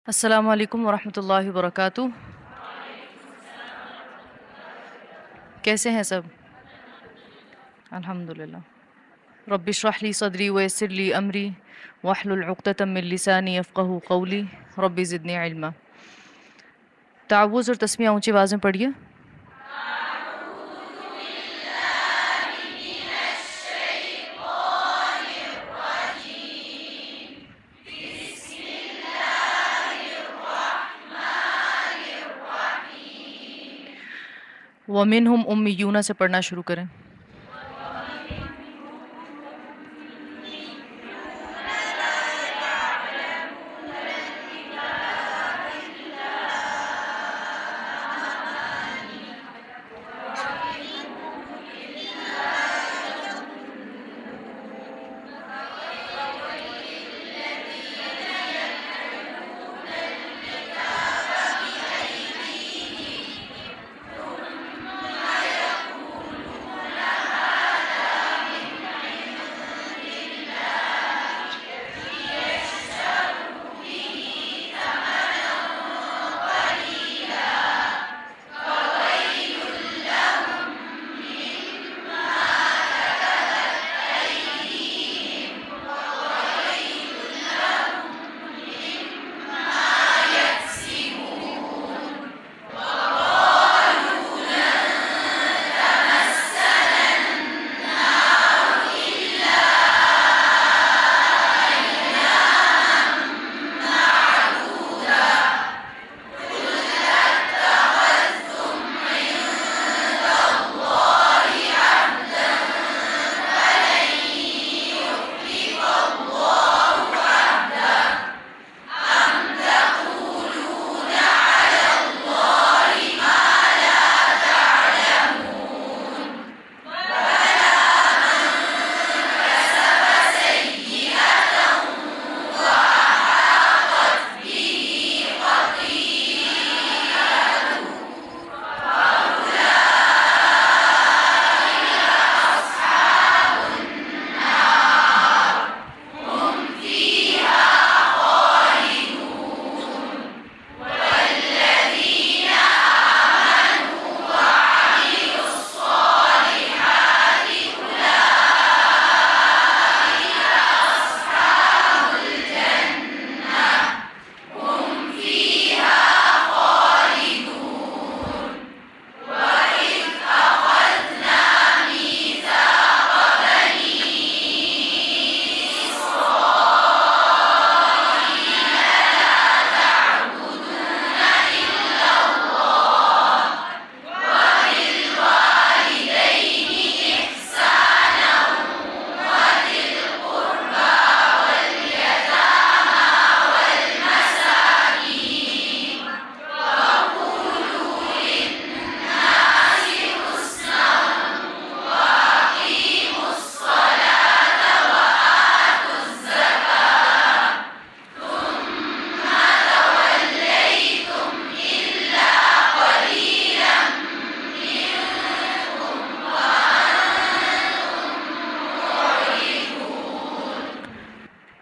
अस्सलामु अलैकुम वरहमतुल्लाहि वबरकातुह। कैसे हैं सब? अल्हम्दुलिल्लाह। रब्बि इश्रह ली सदरी वयस्सिर ली अमरी वहलुल उक़दतम मिन लिसानी यफ़क़हू क़ौली रब्बि ज़िदनी इल्मा। तावुज़ और तस्मीया ऊंची आवाज़ में पढ़िए। व मिनहुम उम्मियूना से पढ़ना शुरू करें।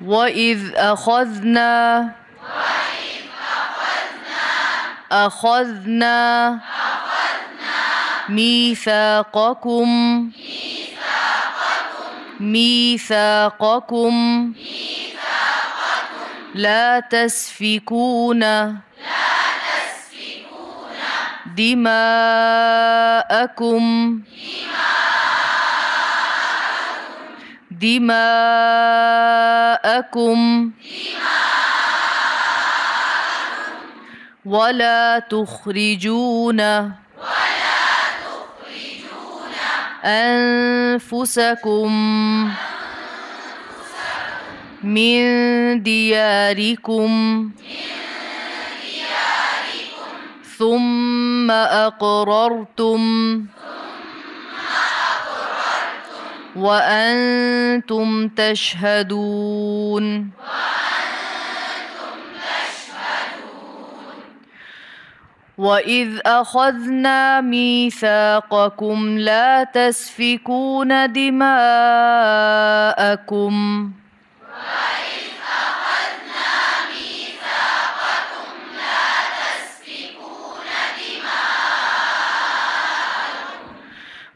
वइज़ अख़ज़ना मीसाक़कुम ला तस्फ़िकून दिमाअकुम वला तुख़रिजून अनफुसकुम मिन दियारिकुम सुम्म अक़ररतुम व अंतुम तशहदून। वइज़ अख़ज़ना मीसाक़कुम ला तस्फ़िकून दिमाअकुम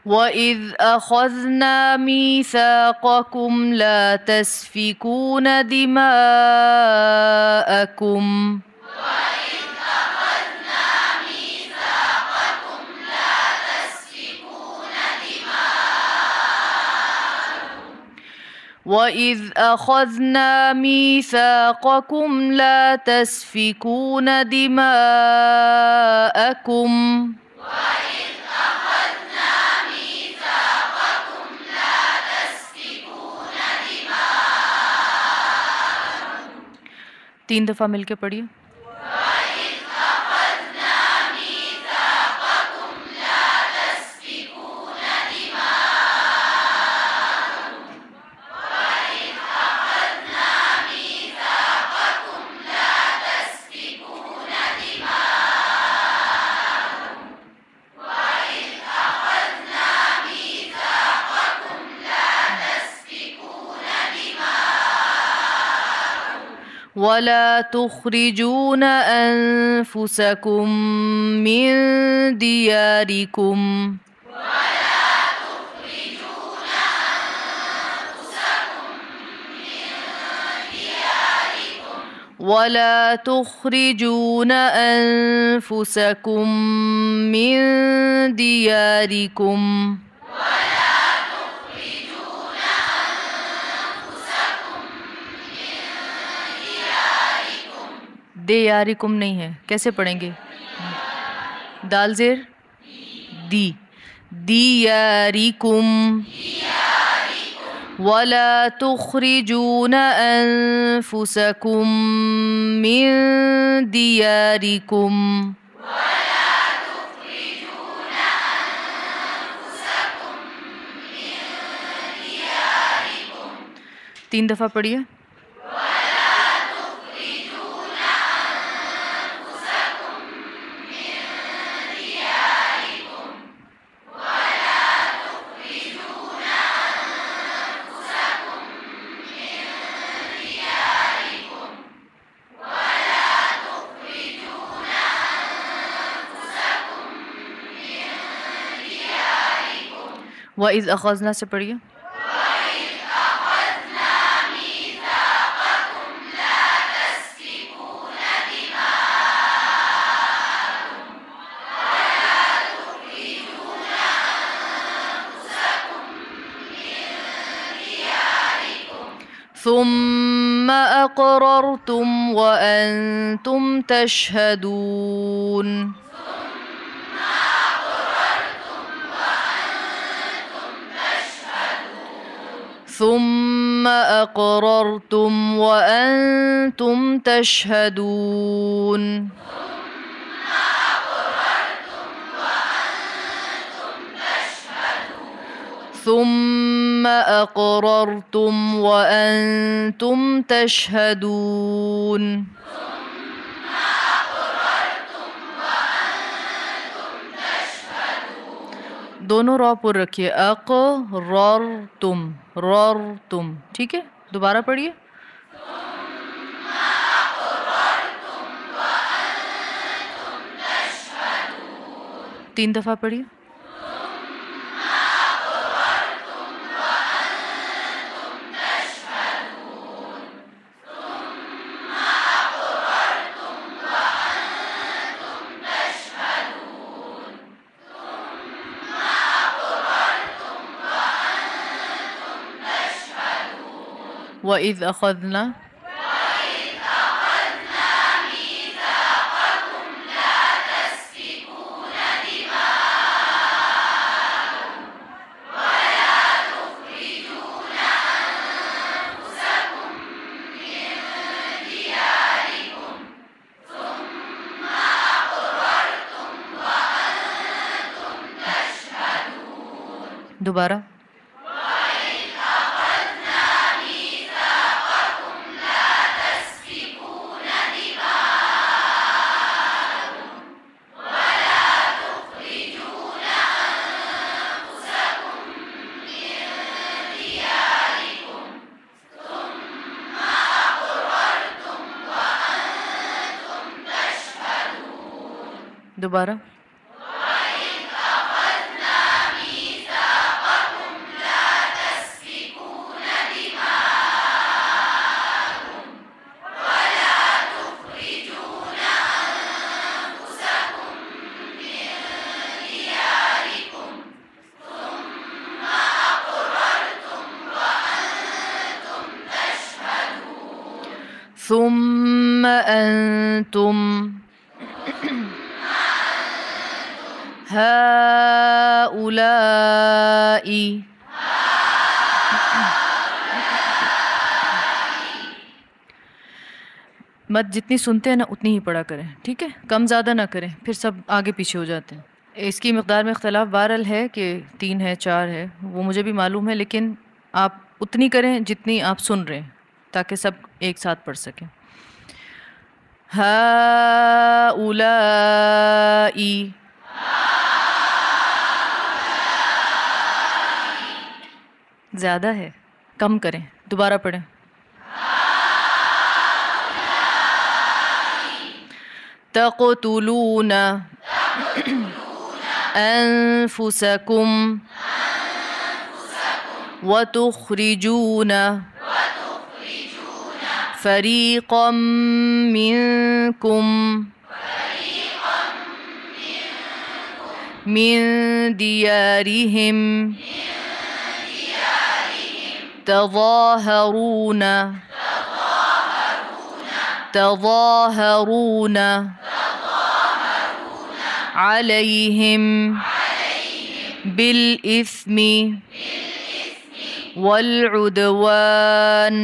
وإذ أخذنا ميثاقكم لا تسفكون دماءكم وإذ أخذنا ميثاقكم لا تسفكون دماءكم तीन दफा मिलके पढ़िए। ولا تخرجون أنفسكم من دياركم ولا تخرجون أنفسكم من دياركم दियारिकुम नहीं है, कैसे पढ़ेंगे? दाल जेर दी, दियारिकुम। वला तुखरिजून अनफुसकुम मिन दियारिकुम तीन दफा पढ़िए। वइज़ अख़ज़ना से पढ़िए। ثم أقررتم وأنتم تشهدون ثم أقررتم وأنتم تشهدون ثم أقررتم وأنتم تشهدون दोनों रॉ पुर रखिए। अक़ररतुम ररतुम, ठीक है। दोबारा पढ़िए। तीन दफा पढ़िए। वइज़ अख़ज़ना दोबारा। दोबारा। أنتم هؤلاء। मत जितनी सुनते हैं ना उतनी ही पढ़ा करें, ठीक है? कम ज़्यादा ना करें, फिर सब आगे पीछे हो जाते हैं। इसकी मकदार में इख्तलाफ बहरहाल है कि 3 है 4 है, वो मुझे भी मालूम है, लेकिन आप उतनी करें जितनी आप सुन रहे हैं, ताकि सब एक साथ पढ़ सकें। हाउलाई, ज़्यादा है, कम करें। दोबारा पढ़ें। तक़तुलून अनफुसकुम वतुखरिजून फरीक़म मिनकुम मिन दियारिहिम तज़ाहरून अलैहिम बिल इस्मि वल उद्वान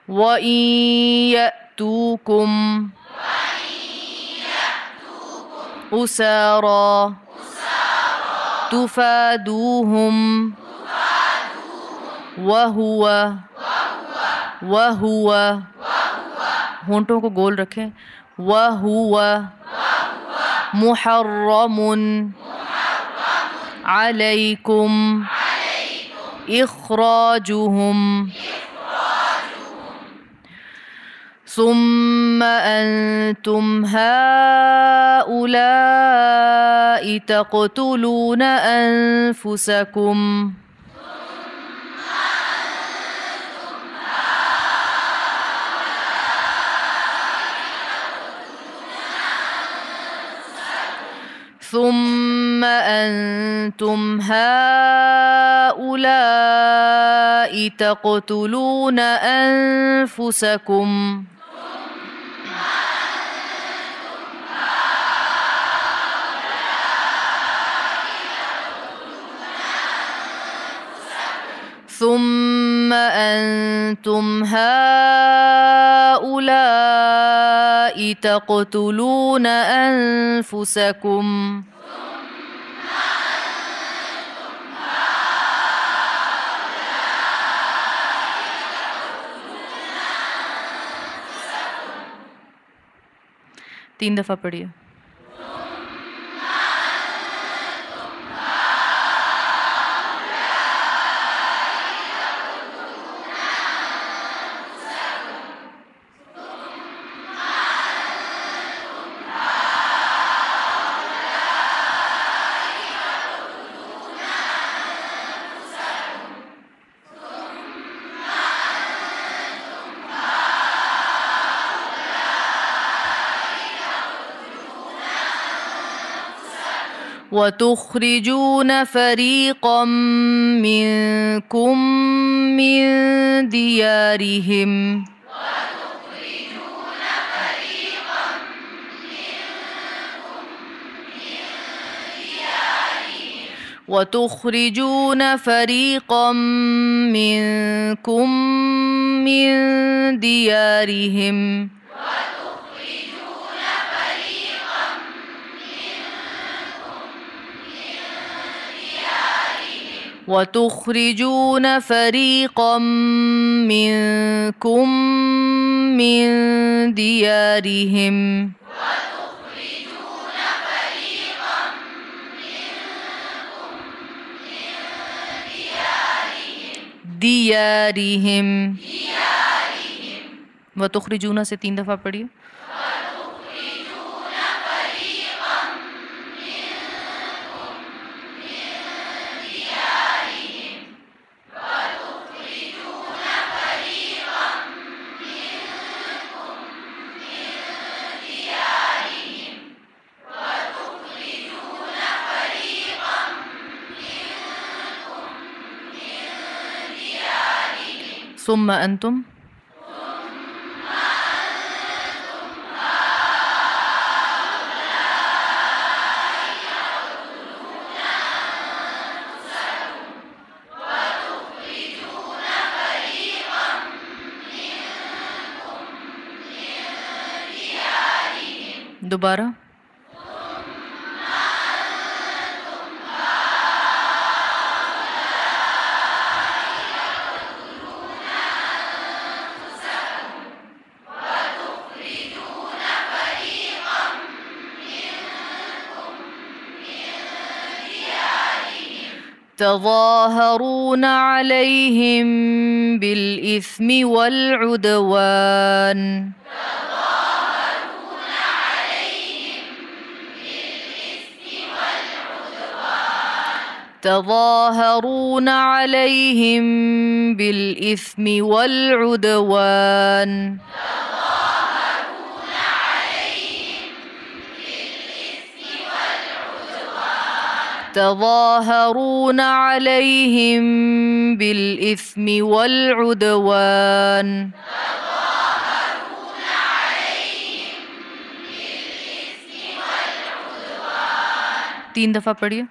व इन यअतूकुम उसारा तुफादूहुम वहुवा, होंठों को गोल रखें, वहुवा मुहर्रमुन अलैकुम इख्राजुहुम सुम्मा अंतुम हाउलाई तक़तुलून अनफुसकुम सुम्मा अंतुम हाउलाई तक़तुलून अनफुसकुम सुम्मा अंतुम हाउलाई तक़तुलून अनफुसकुम। तीन दफ़ा पढ़िए। वतुखरिजून फरीक़म मिनकुम मिन दियारिहिम वतुखरिजून फरीक़म मिनकुम मिन दियारिहिम वतुखरिजून फरीक़म मिनकुम मिन दियारिहिम दियारिहिम। वतुखरिजून से 3 दफ़ा पढ़िए। सुम्मा अंतुम, दोबारा। तज़ाहरून अलैहिम बिल-इस्मि वल-उदवान, तज़ाहरून अलैहिम बिल-इस्मि वल-उदवान, तज़ाहरून अलैहिम बिल-इस्मि वल-उदवान। 3 दफ़ा पढ़िए।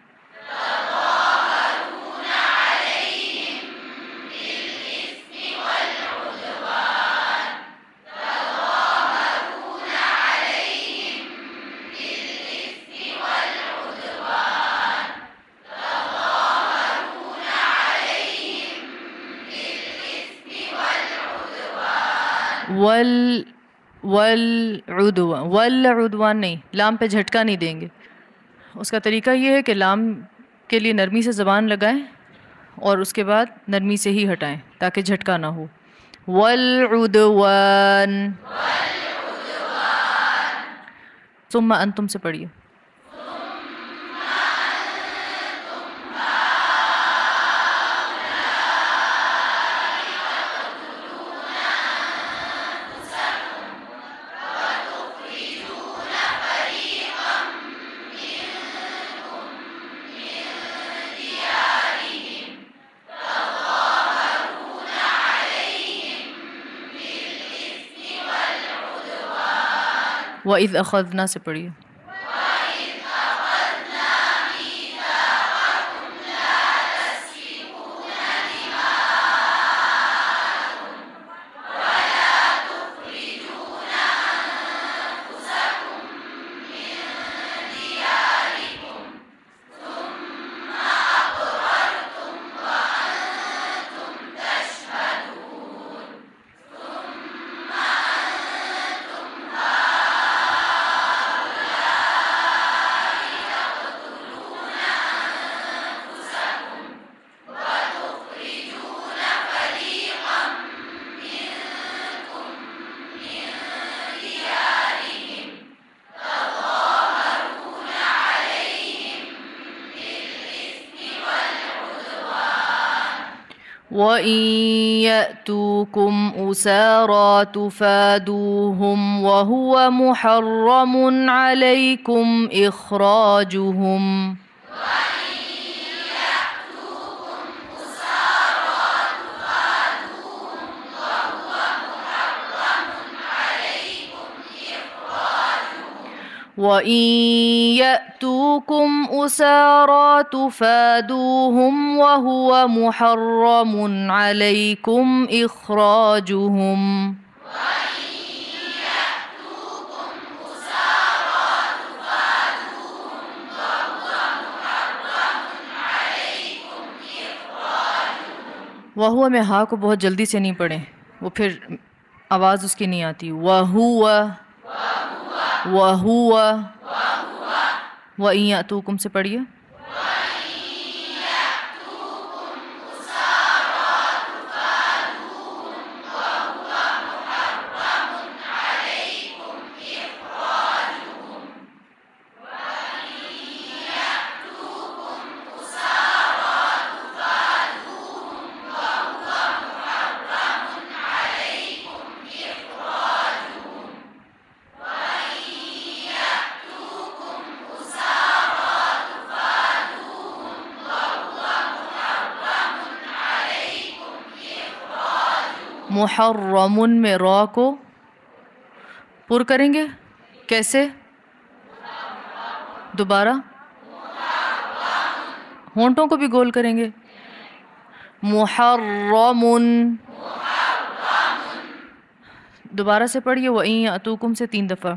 वल उदवान नहीं, लाम पे झटका नहीं देंगे। उसका तरीका ये है कि लाम के लिए नरमी से ज़बान लगाएं और उसके बाद नरमी से ही हटाएं ताकि झटका ना हो। वल उदवान। सुम्मा अंतुम से पढ़िए। वइज़ अख़ज़ना से पढ़िए। वइन यअतूकुम उसारा तुफादूहुम वहुवा मुहर्रमुन अलैकुम इखराजुहुम। वइन यअतूकुम उसारा तुफादूहुम वहुवा मुहर्रमुन अलैकुम इखराजुहुम। वहुआ में हा को बहुत जल्दी से नहीं पढ़ें, वो फिर आवाज़ उसकी नहीं आती। वहुआ वहुआ। वइन यअतूकुम से पढ़िए। मुहर्रमुन में रॉ को पुर करेंगे, कैसे? दोबारा होंठों को भी गोल करेंगे। मुहर्रमुन, दोबारा से पढ़िए। व इन यातूकुम से 3 दफ़ा।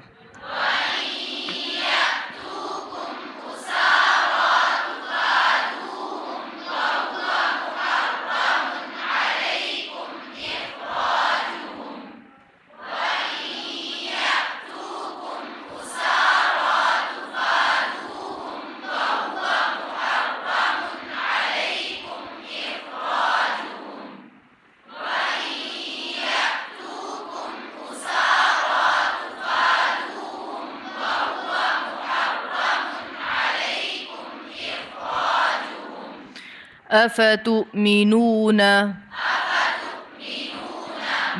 अफ़तुमिनून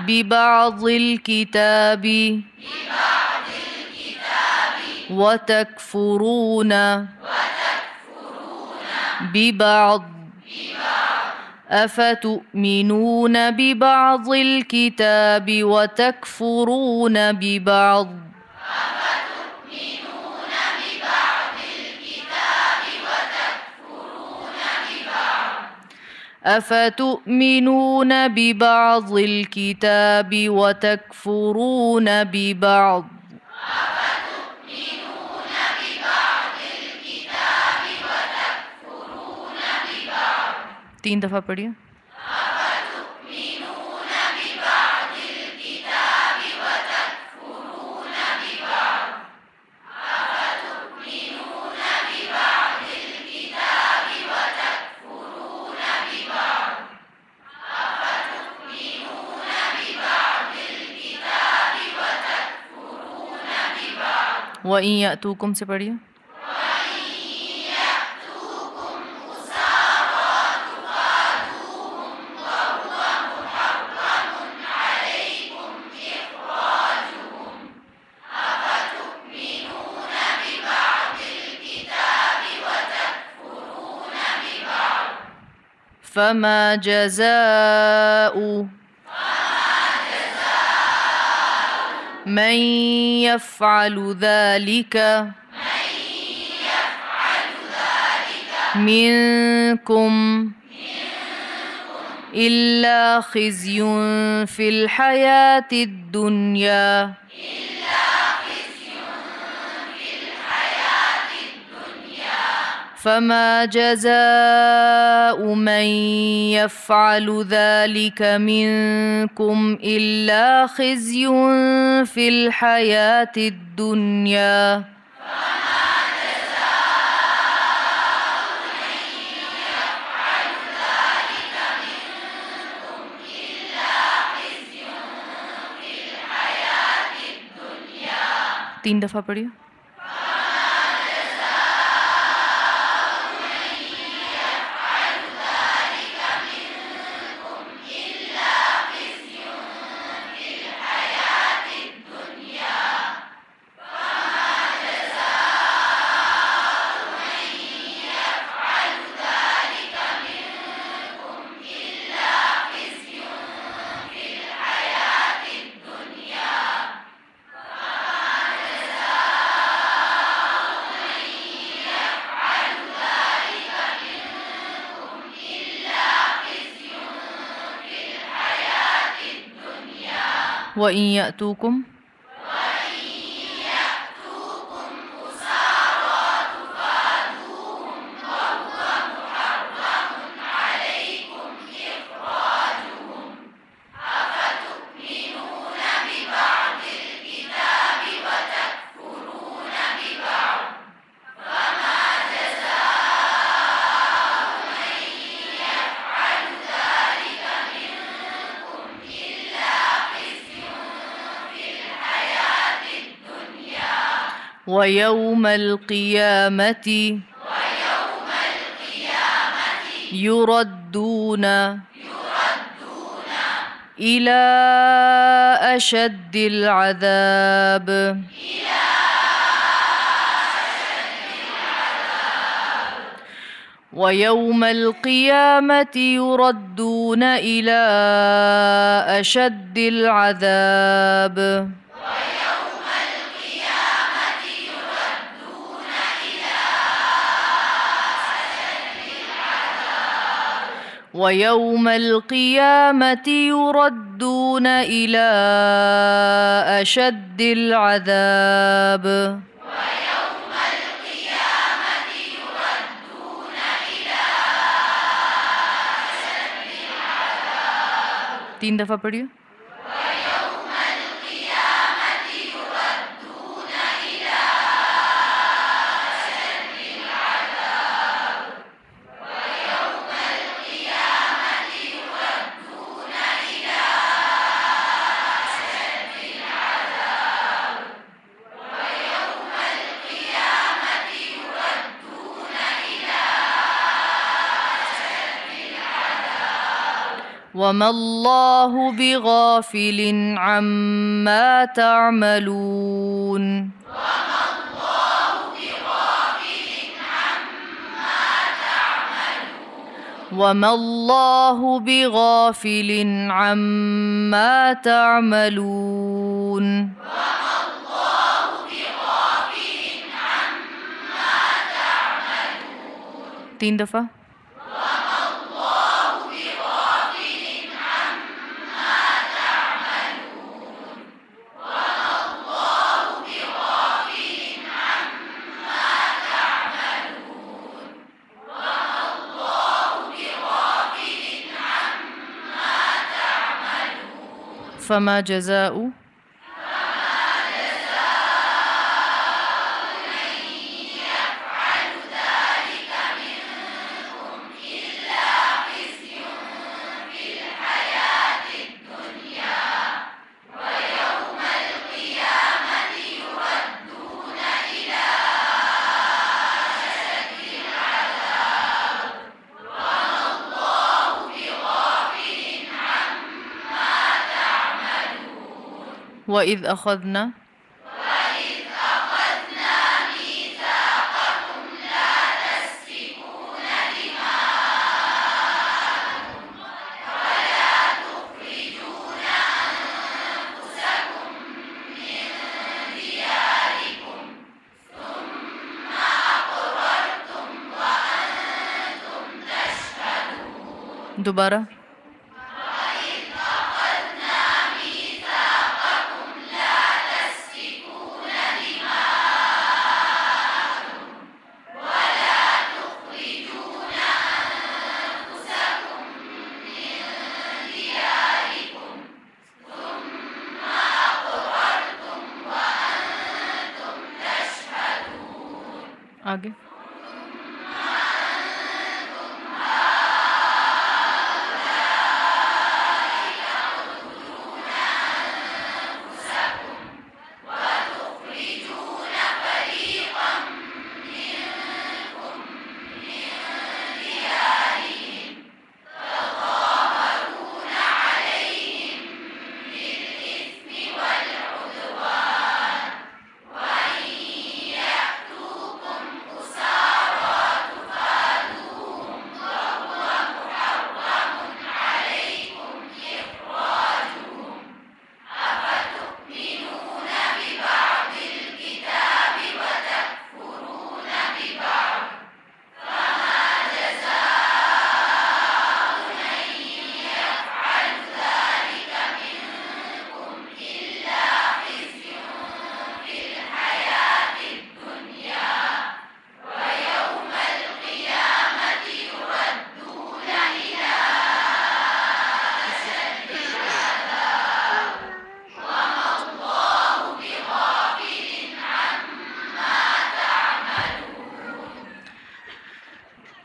बिबअज़िल किताबि वतकफ़ुरून बिबअज़। अफ़तुमिनून बिबअज़िल किताबि वतकफ़ुरून बिबअज़। अफ़तुमिनून बिबअज़िल किताबि वतकफ़ुरून बिबअज़। 3 दफ़ा पढ़िए। व इन यातूकुम से पढ़िए। फमा जज़ाउ मन यफ़अलु ज़ालिका मिनकुम इल्ला ख़िज़्युन फ़िल हयातिद दुनिया। फमा जज़ाउ मन यफ़अलु ज़ालिका मिनकुम इल्ला ख़िज़्युन फ़िल हयातिद दुनिया। 3 दफ़ा पढ़िए। व इन यातूकुम व यौमल क़ियामति युरद्दून इला अशद्दिल अज़ाब। ويوم القيامة يردون إلى أشد العذاب ويوم القيامة يردون إلى أشد العذاب 3 दफ़ा पढ़िए। وما الله بغافل عما تعملون وما الله بغافل عما تعملون 3 दफ़ा। फमा जज़ाउ वइज़ अख़ज़ना दोबारा आगे।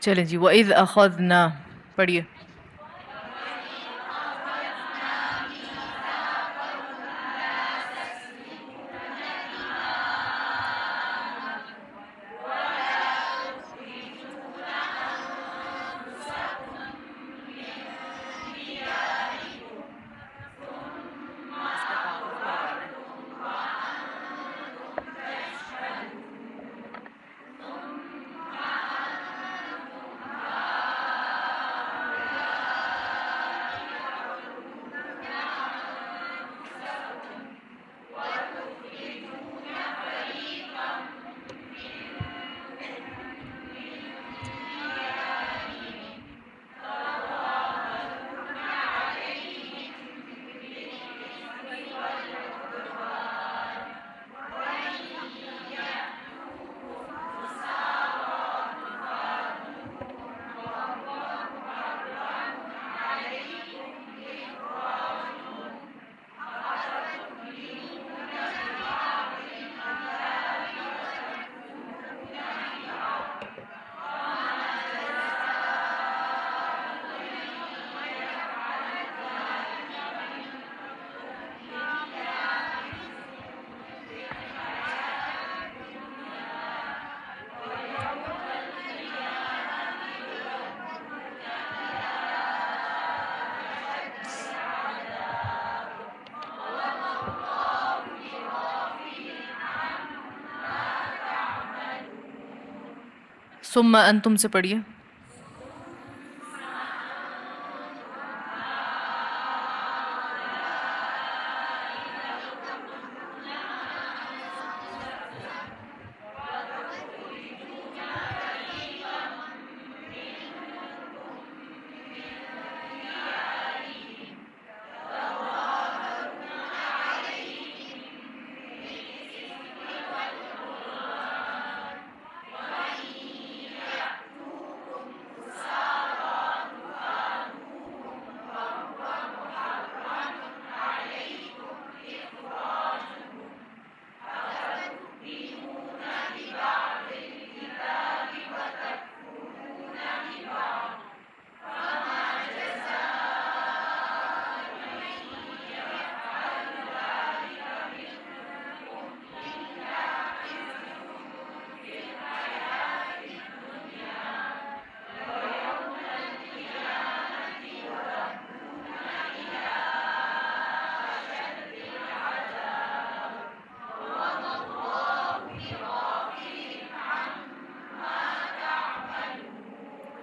चलें जी। वइज़ अख़ज़ना पढ़िए। सुम्मा अंतुम से पढ़िए।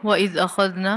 वइज़ अख़ज़ना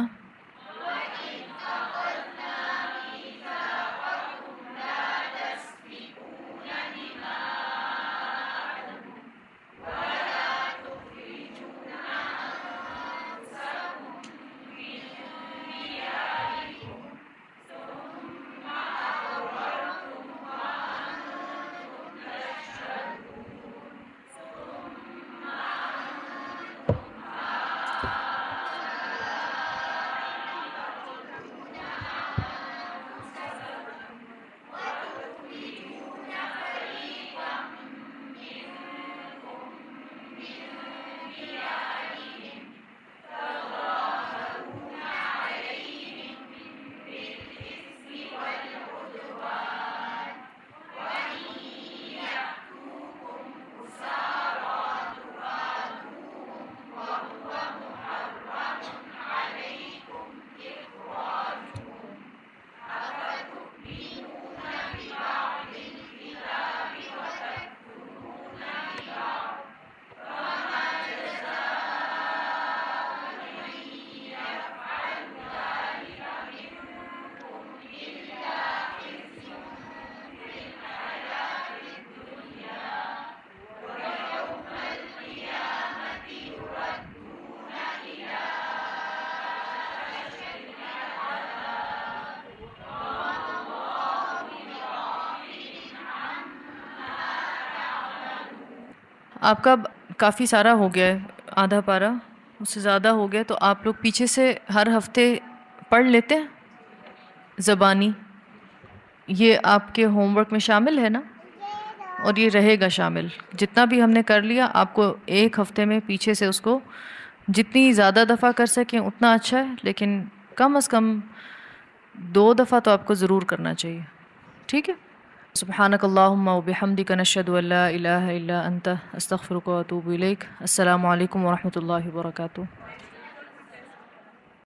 आपका काफ़ी सारा हो गया है, आधा पारा उससे ज़्यादा हो गया, तो आप लोग पीछे से हर हफ्ते पढ़ लेते हैं ज़बानी। ये आपके होमवर्क में शामिल है ना, और ये रहेगा शामिल। जितना भी हमने कर लिया, आपको एक हफ्ते में पीछे से उसको जितनी ज़्यादा दफ़ा कर सकें उतना अच्छा है, लेकिन कम अज़ कम 2 दफ़ा तो आपको ज़रूर करना चाहिए। ठीक है। सुब्हानकल्लाहुम्मा व बिहम्दिका नशहदु अल्ला इलाहा इल्ला अंता अस्तगफिरुका व अतूबु इलैक। अस्सलामु अलैकुम व रहमतुल्लाहि व बरकातुहू।